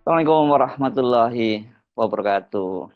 Assalamualaikum warahmatullahi wabarakatuh.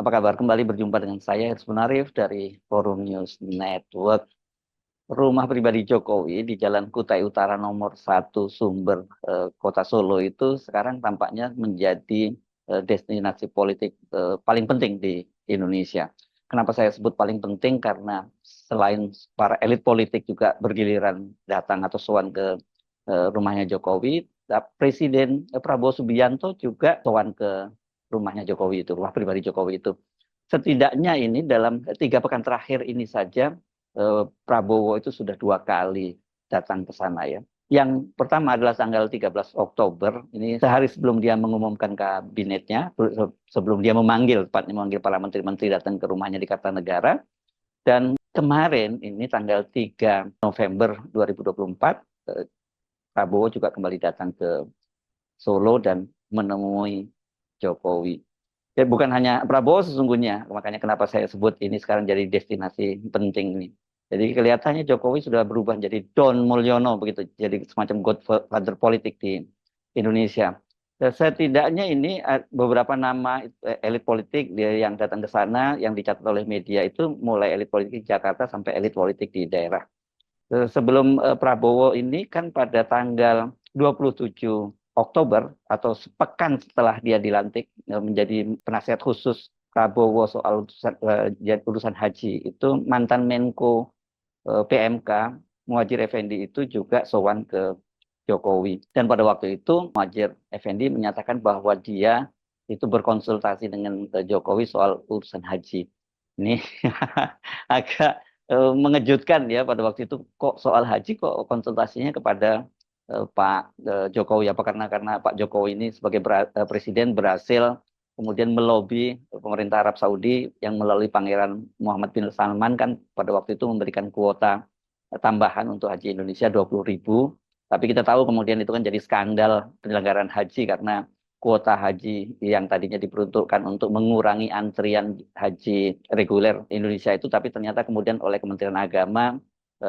Apa kabar? Kembali berjumpa dengan saya, Hirsman Arif dari Forum News Network. Rumah pribadi Jokowi di Jalan Kutai Utara nomor 1 Sumber Kota Solo itu sekarang tampaknya menjadi destinasi politik paling penting di Indonesia. Kenapa saya sebut paling penting? Karena selain para elit politik juga bergiliran datang atau sowan ke rumahnya Jokowi, Presiden Prabowo Subianto juga sowan ke rumahnya Jokowi itu, rumah pribadi Jokowi itu. Setidaknya ini dalam 3 pekan terakhir ini saja Prabowo itu sudah 2 kali datang ke sana ya. Yang pertama adalah tanggal 13 Oktober, ini sehari sebelum dia mengumumkan kabinetnya, sebelum dia tepatnya memanggil para menteri-menteri datang ke rumahnya di Kartanegara. Dan kemarin, ini tanggal 3 November 2024, Prabowo juga kembali datang ke Solo dan menemui Jokowi. Ya, bukan hanya Prabowo sesungguhnya, makanya kenapa saya sebut ini sekarang jadi destinasi penting ini. Jadi kelihatannya Jokowi sudah berubah jadi Don Mulyono begitu, jadi semacam godfather politik di Indonesia. Setidaknya ini beberapa nama elit politik yang datang ke sana yang dicatat oleh media itu mulai elit politik di Jakarta sampai elit politik di daerah. Sebelum Prabowo ini kan pada tanggal 27 Oktober atau sepekan setelah dia dilantik menjadi penasihat khusus Prabowo soal urusan haji itu mantan Menko PMK Muhadjir Effendi itu juga sowan ke Jokowi. Dan pada waktu itu Muhadjir Effendi menyatakan bahwa dia itu berkonsultasi dengan Jokowi soal urusan haji. Ini agak mengejutkan ya pada waktu itu, kok soal haji kok konsultasinya kepada Pak Jokowi, apa karena Pak Jokowi ini sebagai presiden berhasil kemudian melobi pemerintah Arab Saudi yang melalui Pangeran Muhammad bin Salman kan pada waktu itu memberikan kuota tambahan untuk haji Indonesia 20.000. Tapi kita tahu kemudian itu kan jadi skandal penyelenggaraan haji karena kuota haji yang tadinya diperuntukkan untuk mengurangi antrian haji reguler Indonesia itu, tapi ternyata kemudian oleh Kementerian Agama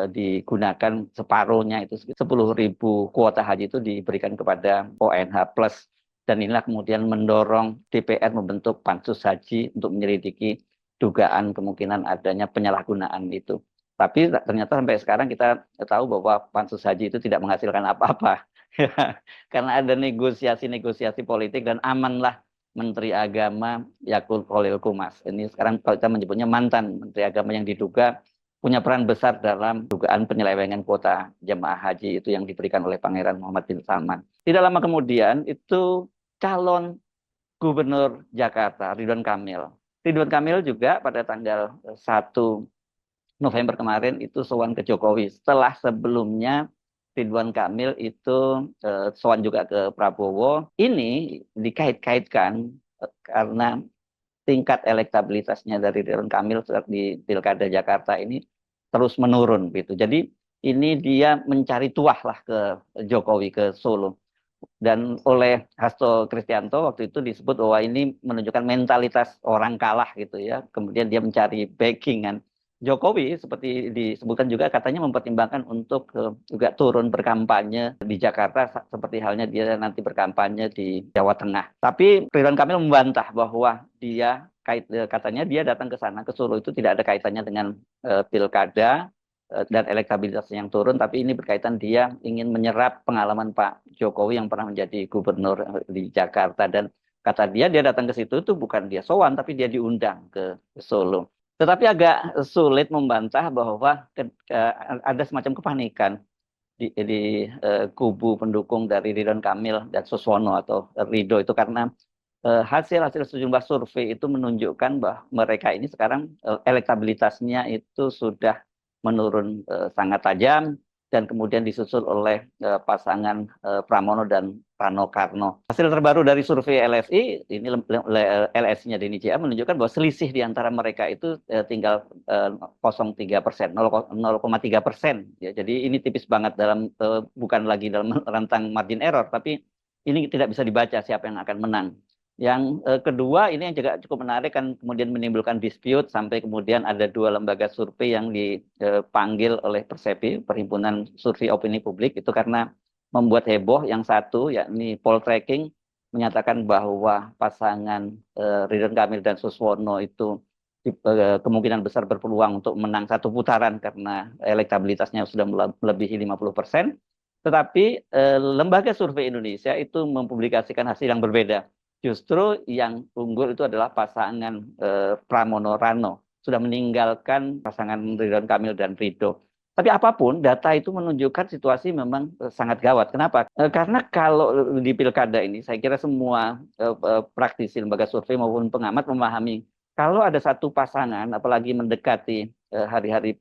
digunakan separuhnya, itu 10.000 kuota haji itu diberikan kepada ONH plus. Dan inilah kemudian mendorong DPR membentuk pansus haji untuk menyelidiki dugaan kemungkinan adanya penyalahgunaan itu. Tapi ternyata sampai sekarang kita tahu bahwa pansus haji itu tidak menghasilkan apa-apa. Karena ada negosiasi-negosiasi politik dan amanlah Menteri Agama Yakut Khalil Qumas. Ini sekarang kalau kita menyebutnya mantan Menteri Agama yang diduga punya peran besar dalam dugaan penyelewengan kuota jemaah haji itu yang diberikan oleh Pangeran Muhammad bin Salman. Tidak lama kemudian itu calon Gubernur Jakarta Ridwan Kamil. Ridwan Kamil juga pada tanggal 1 November kemarin itu sowan ke Jokowi. Setelah sebelumnya Ridwan Kamil itu sowan juga ke Prabowo. Ini dikait-kaitkan karena tingkat elektabilitasnya dari Ridwan Kamil di Pilkada Jakarta ini terus menurun gitu. Jadi ini dia mencari tuah lah ke Jokowi, ke Solo. Dan oleh Hasto Kristianto waktu itu disebut bahwa ini menunjukkan mentalitas orang kalah gitu ya. Kemudian dia mencari backingan. Jokowi seperti disebutkan juga katanya mempertimbangkan untuk juga turun berkampanye di Jakarta seperti halnya dia nanti berkampanye di Jawa Tengah. Tapi Ridwan Kamil membantah bahwa katanya dia datang ke sana ke Solo itu tidak ada kaitannya dengan pilkada dan elektabilitasnya yang turun, tapi ini berkaitan dia ingin menyerap pengalaman Pak Jokowi yang pernah menjadi gubernur di Jakarta. Dan kata dia datang ke situ itu bukan dia sowan, tapi dia diundang ke Solo. Tetapi agak sulit membantah bahwa ada semacam kepanikan di kubu pendukung dari Ridwan Kamil dan Suswono atau Ridho itu karena hasil-hasil sejumlah survei itu menunjukkan bahwa mereka ini sekarang elektabilitasnya itu sudah menurun sangat tajam dan kemudian disusul oleh pasangan Pramono dan Rano Karno. Hasil terbaru dari survei LSI, ini LSI-nya Denny JA menunjukkan bahwa selisih di antara mereka itu tinggal 0,3%, 0,3%. Ya, jadi ini tipis banget dalam bukan lagi dalam rentang margin error, tapi ini tidak bisa dibaca siapa yang akan menang. Yang kedua, ini yang juga cukup menarik kan kemudian menimbulkan dispute sampai kemudian ada 2 lembaga survei yang dipanggil oleh Persepi, Perhimpunan Survei Opini Publik, itu karena membuat heboh. Yang satu yakni poll tracking menyatakan bahwa pasangan Ridwan Kamil dan Suswono itu kemungkinan besar berpeluang untuk menang satu putaran karena elektabilitasnya sudah melebihi 50%. Tetapi lembaga survei Indonesia itu mempublikasikan hasil yang berbeda. Justru yang unggul itu adalah pasangan Pramono Rano. Sudah meninggalkan pasangan Ridwan Kamil dan Ridho. Tapi apapun, data itu menunjukkan situasi memang sangat gawat. Kenapa? Karena kalau di pilkada ini, saya kira semua praktisi lembaga survei maupun pengamat memahami kalau ada satu pasangan, apalagi mendekati hari-hari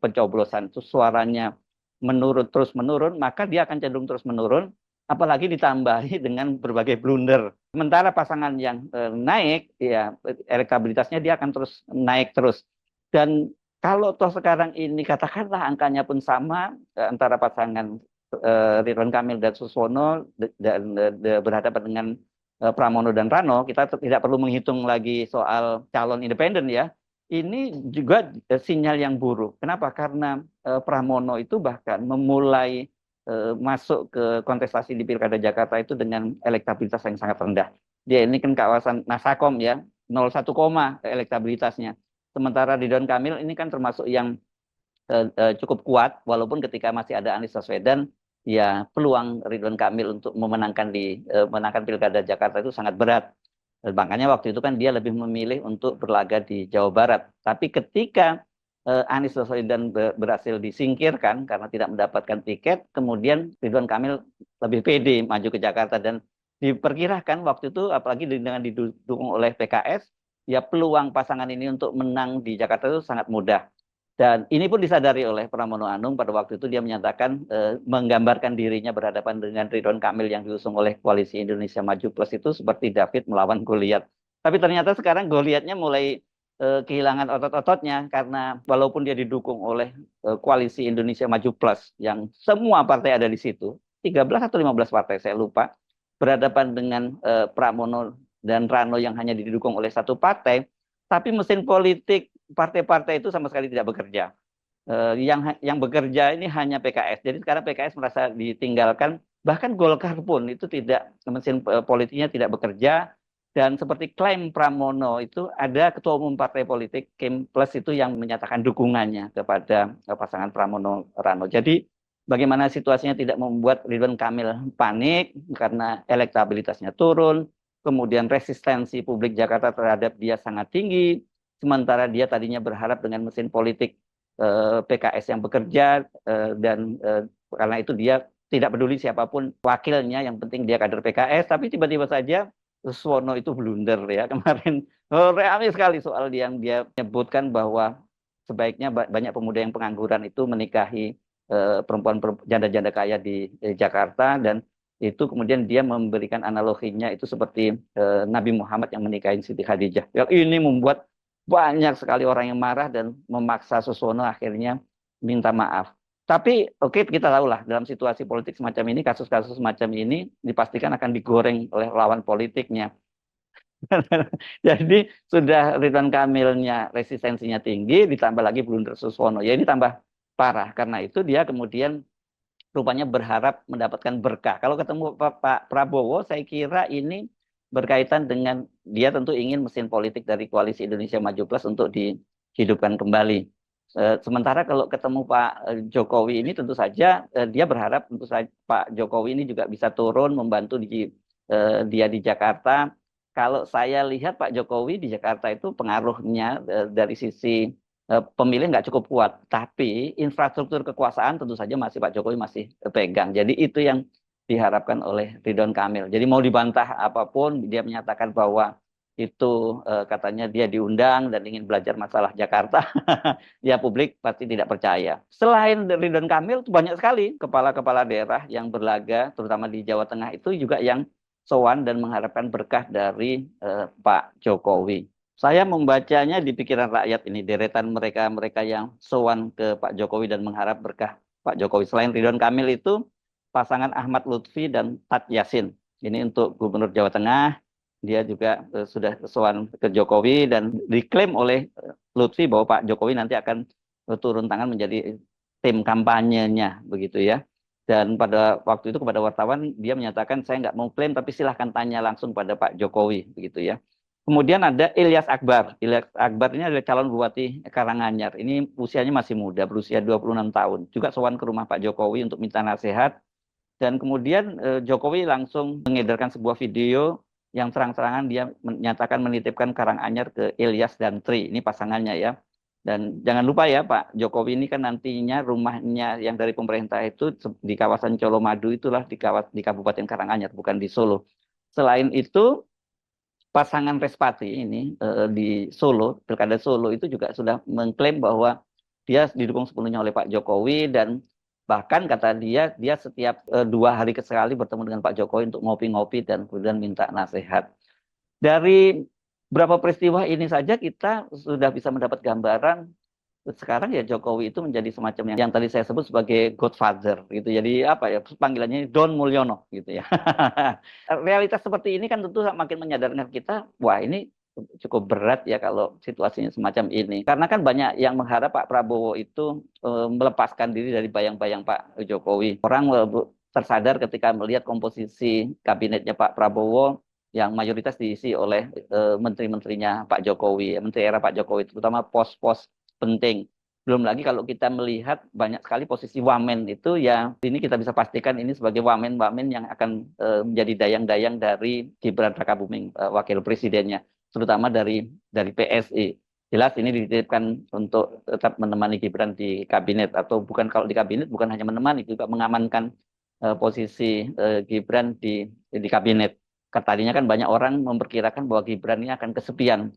pencoblosan, itu suaranya menurun terus menurun, maka dia akan cenderung terus menurun, apalagi ditambahi dengan berbagai blunder. Sementara pasangan yang naik, ya elektabilitasnya dia akan terus naik terus. Dan kalau toh sekarang ini katakanlah angkanya pun sama antara pasangan Ridwan Kamil dan Suswono dan berhadapan dengan Pramono dan Rano, kita tidak perlu menghitung lagi soal calon independen ya. Ini juga sinyal yang buruk. Kenapa? Karena Pramono itu bahkan memulai masuk ke kontestasi di Pilkada Jakarta itu dengan elektabilitas yang sangat rendah. Dia ini kan kawasan Nasakom ya, 0,1 elektabilitasnya. Sementara Ridwan Kamil ini kan termasuk yang cukup kuat, walaupun ketika masih ada Anies Baswedan, ya peluang Ridwan Kamil untuk menangkan Pilkada Jakarta itu sangat berat. Makanya waktu itu kan dia lebih memilih untuk berlaga di Jawa Barat. Tapi ketika Anies Baswedan berhasil disingkirkan karena tidak mendapatkan tiket, kemudian Ridwan Kamil lebih pede maju ke Jakarta dan diperkirakan waktu itu apalagi dengan didukung oleh PKS, ya peluang pasangan ini untuk menang di Jakarta itu sangat mudah. Dan ini pun disadari oleh Pramono Anung pada waktu itu dia menyatakan menggambarkan dirinya berhadapan dengan Ridwan Kamil yang diusung oleh Koalisi Indonesia Maju Plus itu seperti David melawan Goliat. Tapi ternyata sekarang Goliatnya mulai kehilangan otot-ototnya karena walaupun dia didukung oleh Koalisi Indonesia Maju Plus yang semua partai ada di situ, 13 atau 15 partai saya lupa, berhadapan dengan Pramono dan Rano yang hanya didukung oleh satu partai, tapi mesin politik partai-partai itu sama sekali tidak bekerja. Yang bekerja ini hanya PKS. Jadi sekarang PKS merasa ditinggalkan. Bahkan Golkar pun itu tidak, mesin politiknya tidak bekerja. Dan seperti klaim Pramono itu ada ketua umum partai politik Kim Plus itu yang menyatakan dukungannya kepada pasangan Pramono Rano. Jadi bagaimana situasinya tidak membuat Ridwan Kamil panik karena elektabilitasnya turun, kemudian resistensi publik Jakarta terhadap dia sangat tinggi, sementara dia tadinya berharap dengan mesin politik PKS yang bekerja dan karena itu dia tidak peduli siapapun wakilnya, yang penting dia kader PKS, tapi tiba-tiba saja Suswono itu blunder ya kemarin. Ramai sekali soal yang dia menyebutkan bahwa sebaiknya banyak pemuda yang pengangguran itu menikahi perempuan janda-janda kaya di Jakarta, dan itu kemudian dia memberikan analoginya itu seperti Nabi Muhammad yang menikahi Siti Khadijah. Ya, ini membuat banyak sekali orang yang marah dan memaksa Suswono akhirnya minta maaf. Tapi oke, kita tahulah dalam situasi politik semacam ini, kasus-kasus semacam ini dipastikan akan digoreng oleh lawan politiknya. Jadi sudah Ridwan Kamilnya resistensinya tinggi, ditambah lagi blunder Suswono. Ya ini tambah parah. Karena itu dia kemudian rupanya berharap mendapatkan berkah. Kalau ketemu Pak Prabowo, saya kira ini berkaitan dengan dia tentu ingin mesin politik dari Koalisi Indonesia Maju Plus untuk dihidupkan kembali. Sementara kalau ketemu Pak Jokowi ini tentu saja dia berharap tentu saja Pak Jokowi ini juga bisa turun membantu dia di Jakarta. Kalau saya lihat Pak Jokowi di Jakarta itu pengaruhnya dari sisi pemilih nggak cukup kuat, tapi infrastruktur kekuasaan tentu saja masih Pak Jokowi masih pegang. Jadi itu yang diharapkan oleh Ridwan Kamil. Jadi mau dibantah apapun, dia menyatakan bahwa itu katanya dia diundang dan ingin belajar masalah Jakarta, ya publik pasti tidak percaya. Selain Ridwan Kamil, banyak sekali kepala-kepala daerah yang berlaga, terutama di Jawa Tengah itu juga yang sowan dan mengharapkan berkah dari Pak Jokowi. Saya membacanya di pikiran rakyat ini, deretan mereka-mereka yang sowan ke Pak Jokowi dan mengharap berkah Pak Jokowi. Selain Ridwan Kamil itu, pasangan Ahmad Lutfi dan Tat Yasin. Ini untuk Gubernur Jawa Tengah, dia juga sudah sowan ke Jokowi dan diklaim oleh Lutfi bahwa Pak Jokowi nanti akan turun tangan menjadi tim kampanyenya, begitu ya. Dan pada waktu itu kepada wartawan dia menyatakan saya nggak mau klaim tapi silahkan tanya langsung pada Pak Jokowi begitu ya. Kemudian ada Ilyas Akbar. Ilyas Akbar ini adalah calon bupati Karanganyar. Ini usianya masih muda, berusia 26 tahun. Juga sowan ke rumah Pak Jokowi untuk minta nasihat. Dan kemudian Jokowi langsung mengedarkan sebuah video yang terang-terangan dia menyatakan menitipkan Karanganyar ke Ilyas dan Tri. Ini pasangannya ya. Dan jangan lupa ya Pak Jokowi ini kan nantinya rumahnya yang dari pemerintah itu di kawasan Colomadu itulah di Kabupaten Karanganyar, bukan di Solo. Selain itu pasangan Respati ini di Solo, Pilkada Solo itu juga sudah mengklaim bahwa dia didukung sepenuhnya oleh Pak Jokowi dan bahkan kata dia setiap 2 hari sekali bertemu dengan Pak Jokowi untuk ngopi-ngopi dan kemudian minta nasihat. Dari beberapa peristiwa ini saja kita sudah bisa mendapat gambaran sekarang ya Jokowi itu menjadi semacam yang tadi saya sebut sebagai Godfather gitu. Jadi apa ya panggilannya Don Mulyono gitu ya. Realitas seperti ini kan tentu makin menyadarkan kita, wah ini cukup berat ya kalau situasinya semacam ini. Karena kan banyak yang mengharap Pak Prabowo itu melepaskan diri dari bayang-bayang Pak Jokowi. Orang tersadar ketika melihat komposisi kabinetnya Pak Prabowo yang mayoritas diisi oleh menteri-menterinya Pak Jokowi, menteri era Pak Jokowi, terutama pos-pos penting. Belum lagi kalau kita melihat banyak sekali posisi wamen itu yang ini kita bisa pastikan ini sebagai wamen-wamen yang akan menjadi dayang-dayang dari Gibran Rakabuming wakil presidennya, terutama dari PSI. Jelas ini dititipkan untuk tetap menemani Gibran di kabinet atau bukan kalau di kabinet bukan hanya menemani juga mengamankan posisi Gibran di kabinet. Tadinya kan banyak orang memperkirakan bahwa Gibran ini akan kesepian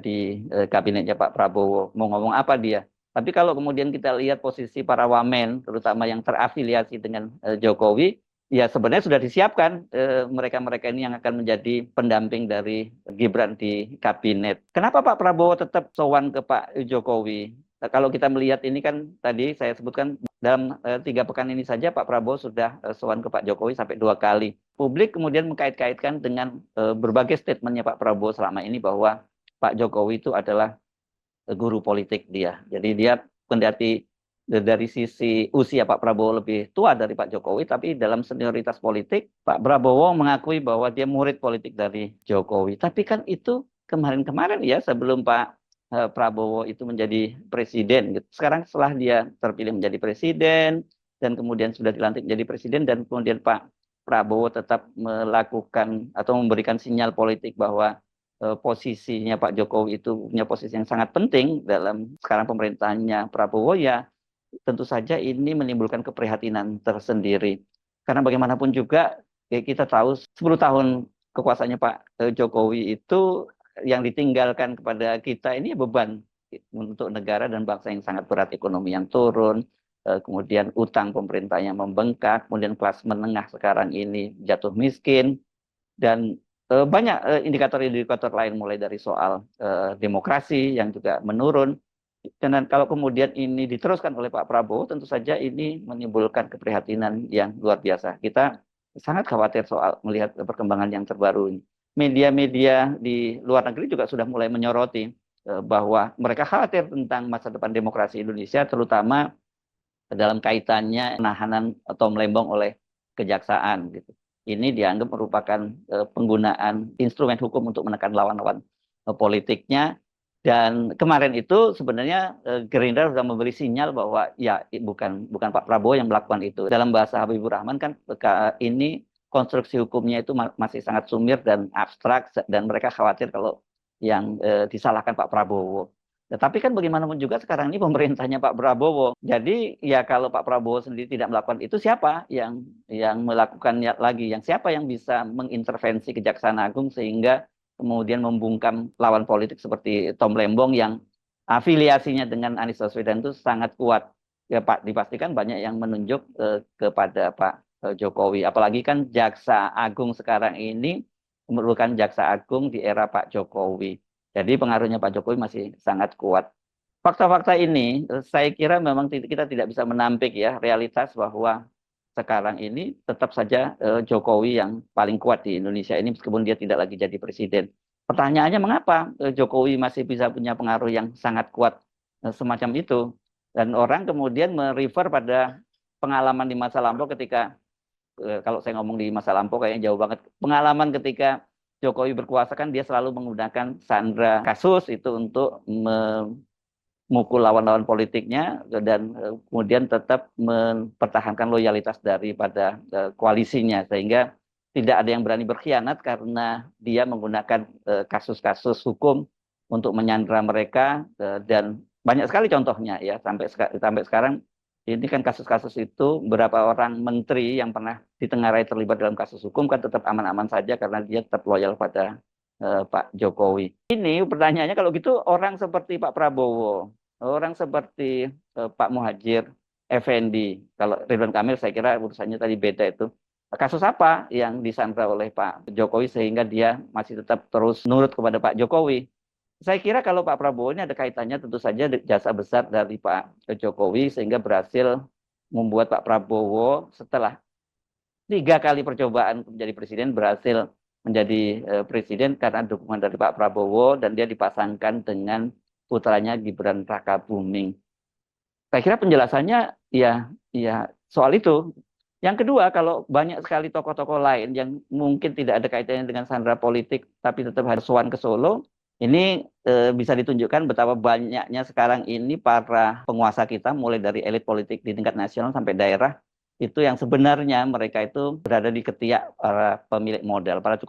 di kabinetnya Pak Prabowo. Mau ngomong apa dia? Tapi kalau kemudian kita lihat posisi para wamen, terutama yang terafiliasi dengan Jokowi, ya sebenarnya sudah disiapkan mereka-mereka ini yang akan menjadi pendamping dari Gibran di kabinet. Kenapa Pak Prabowo tetap sowan ke Pak Jokowi? Nah, kalau kita melihat ini kan tadi saya sebutkan dalam 3 pekan ini saja Pak Prabowo sudah sowan ke Pak Jokowi sampai 2 kali. Publik kemudian mengkait-kaitkan dengan berbagai statementnya Pak Prabowo selama ini bahwa Pak Jokowi itu adalah guru politik dia. Jadi dia kendati dari sisi usia Pak Prabowo lebih tua dari Pak Jokowi, tapi dalam senioritas politik Pak Prabowo mengakui bahwa dia murid politik dari Jokowi. Tapi kan itu kemarin-kemarin ya sebelum Pak Prabowo itu menjadi presiden. Sekarang setelah dia terpilih menjadi presiden dan kemudian sudah dilantik menjadi presiden dan kemudian Pak Prabowo tetap melakukan atau memberikan sinyal politik bahwa posisinya Pak Jokowi itu punya posisi yang sangat penting dalam sekarang pemerintahannya Prabowo ya tentu saja ini menimbulkan keprihatinan tersendiri. Karena bagaimanapun juga ya kita tahu 10 tahun kekuasaannya Pak Jokowi itu yang ditinggalkan kepada kita ini beban untuk negara dan bangsa yang sangat berat, ekonomi yang turun, kemudian utang pemerintahnya membengkak, kemudian kelas menengah sekarang ini jatuh miskin, dan banyak indikator-indikator lain mulai dari soal demokrasi yang juga menurun. Dan kalau kemudian ini diteruskan oleh Pak Prabowo, tentu saja ini menimbulkan keprihatinan yang luar biasa. Kita sangat khawatir soal melihat perkembangan yang terbaru ini. Media-media di luar negeri juga sudah mulai menyoroti bahwa mereka khawatir tentang masa depan demokrasi Indonesia, terutama dalam kaitannya penahanan Tom Lembong oleh kejaksaan gitu. Ini dianggap merupakan penggunaan instrumen hukum untuk menekan lawan-lawan politiknya. Dan kemarin itu sebenarnya Gerindra sudah memberi sinyal bahwa ya bukan Pak Prabowo yang melakukan itu. Dalam bahasa Habibur Rahman kan ini konstruksi hukumnya itu masih sangat sumir dan abstrak dan mereka khawatir kalau yang disalahkan Pak Prabowo. Tetapi kan bagaimanapun juga sekarang ini pemerintahnya Pak Prabowo. Jadi ya kalau Pak Prabowo sendiri tidak melakukan itu, siapa yang melakukannya lagi? Yang siapa yang bisa mengintervensi Kejaksaan Agung sehingga kemudian membungkam lawan politik seperti Tom Lembong yang afiliasinya dengan Anies Baswedan itu sangat kuat. Ya Pak, dipastikan banyak yang menunjuk kepada Pak Jokowi. Apalagi kan Jaksa Agung sekarang ini merupakan Jaksa Agung di era Pak Jokowi. Jadi pengaruhnya Pak Jokowi masih sangat kuat. Fakta-fakta ini saya kira memang kita tidak bisa menampik ya realitas bahwa sekarang ini tetap saja Jokowi yang paling kuat di Indonesia ini meskipun dia tidak lagi jadi presiden. Pertanyaannya mengapa Jokowi masih bisa punya pengaruh yang sangat kuat semacam itu? Dan orang kemudian merefer pada pengalaman di masa lampau ketika kalau saya ngomong di masa lampau kayaknya jauh banget. Pengalaman ketika Jokowi berkuasa kan dia selalu menggunakan sandra kasus itu untuk memukul lawan-lawan politiknya dan kemudian tetap mempertahankan loyalitas daripada koalisinya sehingga tidak ada yang berani berkhianat karena dia menggunakan kasus-kasus hukum untuk menyandra mereka dan banyak sekali contohnya ya sampai sekarang ini kan kasus-kasus itu beberapa orang menteri yang pernah ditengarai terlibat dalam kasus hukum kan tetap aman-aman saja karena dia tetap loyal pada Pak Jokowi. Ini pertanyaannya kalau gitu orang seperti Pak Prabowo, orang seperti Pak Muhadjir Effendi, kalau Ridwan Kamil saya kira urusannya tadi beda itu. Kasus apa yang disandra oleh Pak Jokowi sehingga dia masih tetap terus nurut kepada Pak Jokowi? Saya kira kalau Pak Prabowo ini ada kaitannya tentu saja jasa besar dari Pak Jokowi sehingga berhasil membuat Pak Prabowo setelah 3 kali percobaan menjadi presiden berhasil menjadi presiden karena dukungan dari Pak Prabowo dan dia dipasangkan dengan putranya Gibran Rakabuming. Saya kira penjelasannya ya soal itu. Yang kedua, kalau banyak sekali tokoh-tokoh lain yang mungkin tidak ada kaitannya dengan sandra politik tapi tetap harus sowan ke Solo, ini bisa ditunjukkan betapa banyaknya sekarang ini para penguasa kita, mulai dari elit politik di tingkat nasional sampai daerah, itu yang sebenarnya mereka itu berada di ketiak para pemilik modal, para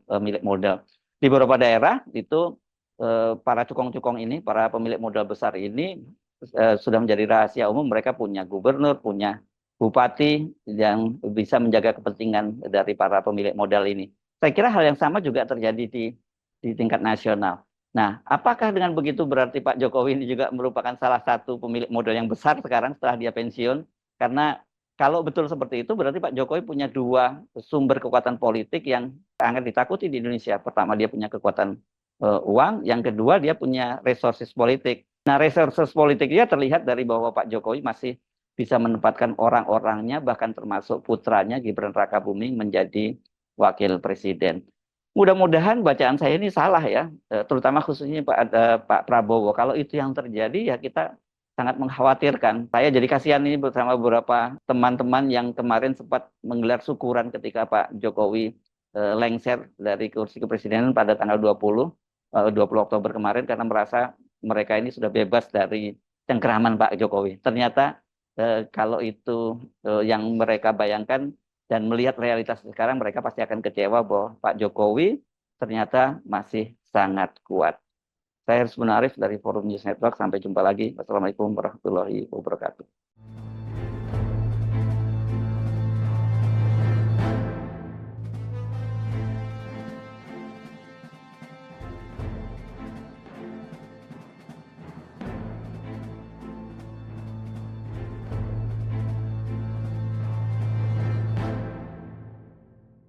pemilik modal. Di beberapa daerah itu para cukong-cukong ini, para pemilik modal besar ini sudah menjadi rahasia umum, mereka punya gubernur, punya bupati yang bisa menjaga kepentingan dari para pemilik modal ini. Saya kira hal yang sama juga terjadi di tingkat nasional. Nah, apakah dengan begitu berarti Pak Jokowi ini juga merupakan salah satu pemilik modal yang besar sekarang setelah dia pensiun? Karena kalau betul seperti itu berarti Pak Jokowi punya 2 sumber kekuatan politik yang sangat ditakuti di Indonesia. Pertama dia punya kekuatan uang, yang kedua dia punya resources politik. Nah, resources politiknya terlihat dari bahwa Pak Jokowi masih bisa menempatkan orang-orangnya, bahkan termasuk putranya Gibran Rakabuming menjadi wakil presiden. Mudah-mudahan bacaan saya ini salah ya, terutama khususnya Pak Prabowo. Kalau itu yang terjadi ya kita sangat mengkhawatirkan. Saya jadi kasihan ini bersama beberapa teman-teman yang kemarin sempat menggelar syukuran ketika Pak Jokowi lengser dari kursi kepresidenan pada tanggal 20 Oktober kemarin karena merasa mereka ini sudah bebas dari cengkeraman Pak Jokowi. Ternyata kalau itu yang mereka bayangkan dan melihat realitas sekarang, mereka pasti akan kecewa bahwa Pak Jokowi ternyata masih sangat kuat. Saya Haris Munarif dari Forum News Network. Sampai jumpa lagi. Wassalamualaikum warahmatullahi wabarakatuh.